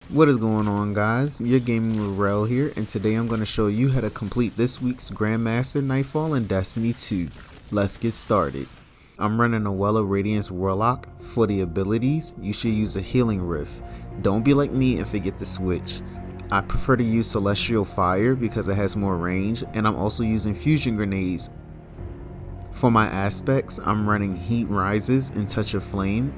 What is going on, guys? You're gaming with Rel here, and today I'm going to show you how to complete this week's Grandmaster Nightfall in Destiny 2. Let's get started. I'm running a Well of Radiance Warlock. For the abilities, you should use a Healing Rift. Don't be like me and forget to switch. I prefer to use Celestial Fire because it has more range, and I'm also using Fusion Grenades. For my aspects, I'm running Heat Rises and Touch of Flame.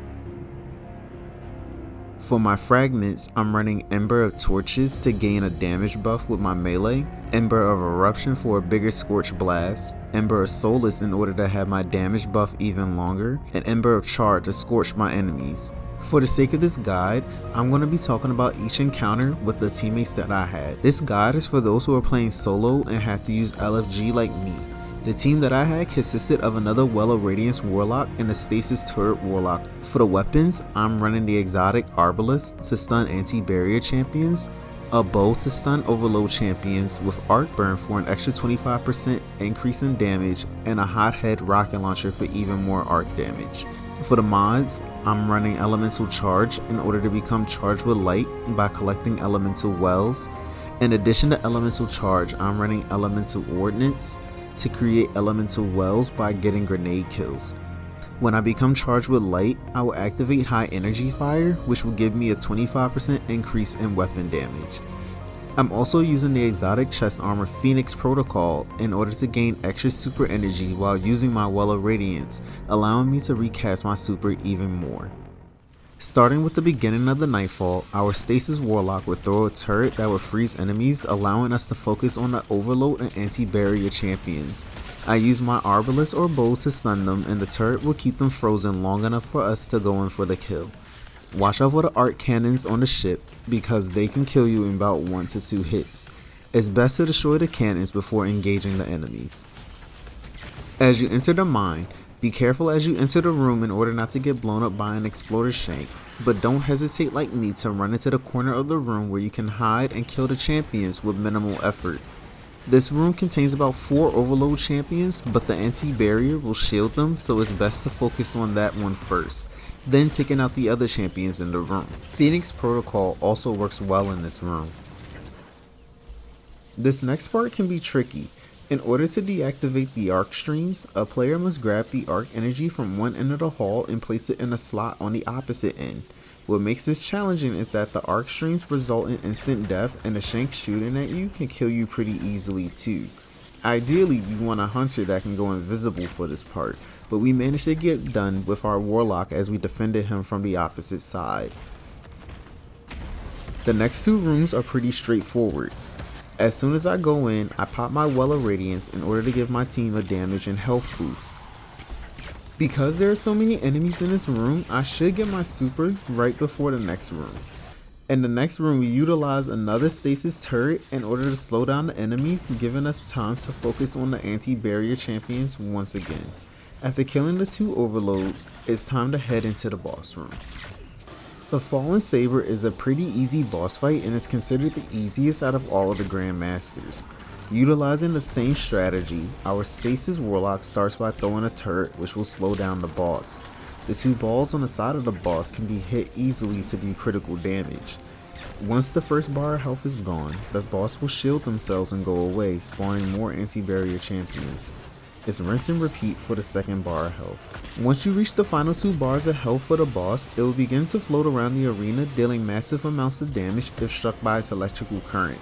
For my fragments, I'm running Ember of Torches to gain a damage buff with my melee, Ember of Eruption for a bigger Scorch Blast, Ember of Solace in order to have my damage buff even longer, and Ember of Char to scorch my enemies. For the sake of this guide, I'm going to be talking about each encounter with the teammates that I had. This guide is for those who are playing solo and have to use LFG like me. The team that I had consisted of another Well of Radiance Warlock and a Stasis Turret Warlock. For the weapons, I'm running the exotic Arbalest to stun anti-barrier champions, a bow to stun overload champions with arc burn for an extra 25% increase in damage, and a hothead rocket launcher for even more arc damage. For the mods, I'm running Elemental Charge in order to become charged with light by collecting Elemental Wells. In addition to Elemental Charge, I'm running Elemental Ordnance to create elemental wells by getting grenade kills. When I become charged with light, I will activate high energy fire, which will give me a 25% increase in weapon damage. I'm also using the exotic chest armor Phoenix Protocol in order to gain extra super energy while using my Well of Radiance, allowing me to recast my super even more. Starting with the beginning of the Nightfall, our Stasis Warlock would throw a turret that would freeze enemies, allowing us to focus on the overload and anti-barrier champions. I use my Arbalest or bow to stun them, and the turret will keep them frozen long enough for us to go in for the kill. Watch out for the arc cannons on the ship because they can kill you in about 1 to 2 hits. It's best to destroy the cannons before engaging the enemies. As you enter the mine, be careful as you enter the room in order not to get blown up by an exploder shank, but don't hesitate like me to run into the corner of the room where you can hide and kill the champions with minimal effort. This room contains about 4 overload champions, but the anti-barrier will shield them, so it's best to focus on that one first, then taking out the other champions in the room. Phoenix Protocol also works well in this room. This next part can be tricky. In order to deactivate the arc streams, a player must grab the arc energy from one end of the hall and place it in a slot on the opposite end. What makes this challenging is that the arc streams result in instant death, and the shank shooting at you can kill you pretty easily too. Ideally, you want a hunter that can go invisible for this part, but we managed to get it done with our warlock as we defended him from the opposite side. The next 2 rooms are pretty straightforward. As soon as I go in, I pop my Well of Radiance in order to give my team a damage and health boost. Because there are so many enemies in this room, I should get my super right before the next room. In the next room, we utilize another Stasis turret in order to slow down the enemies, giving us time to focus on the anti-barrier champions once again. After killing the 2 overloads, it's time to head into the boss room. The Fallen Saber is a pretty easy boss fight and is considered the easiest out of all of the Grandmasters. Utilizing the same strategy, our Stasis Warlock starts by throwing a turret which will slow down the boss. The 2 balls on the side of the boss can be hit easily to do critical damage. Once the first bar of health is gone, the boss will shield themselves and go away, spawning more anti-barrier champions. It's rinse and repeat for the second bar of health. Once you reach the final 2 bars of health for the boss, it will begin to float around the arena, dealing massive amounts of damage if struck by its electrical current.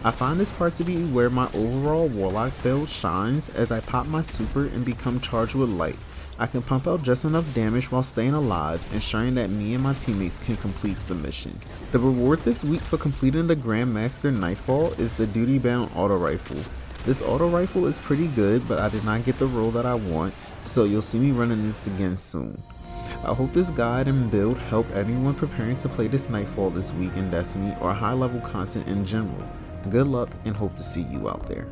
I find this part to be where my overall warlock build shines as I pop my super and become charged with light. I can pump out just enough damage while staying alive, ensuring that me and my teammates can complete the mission. The reward this week for completing the Grandmaster Nightfall is the Duty Bound Auto Rifle. This auto rifle is pretty good, but I did not get the roll that I want, so you'll see me running this again soon. I hope this guide and build help anyone preparing to play this Nightfall this week in Destiny or high level content in general. Good luck and hope to see you out there.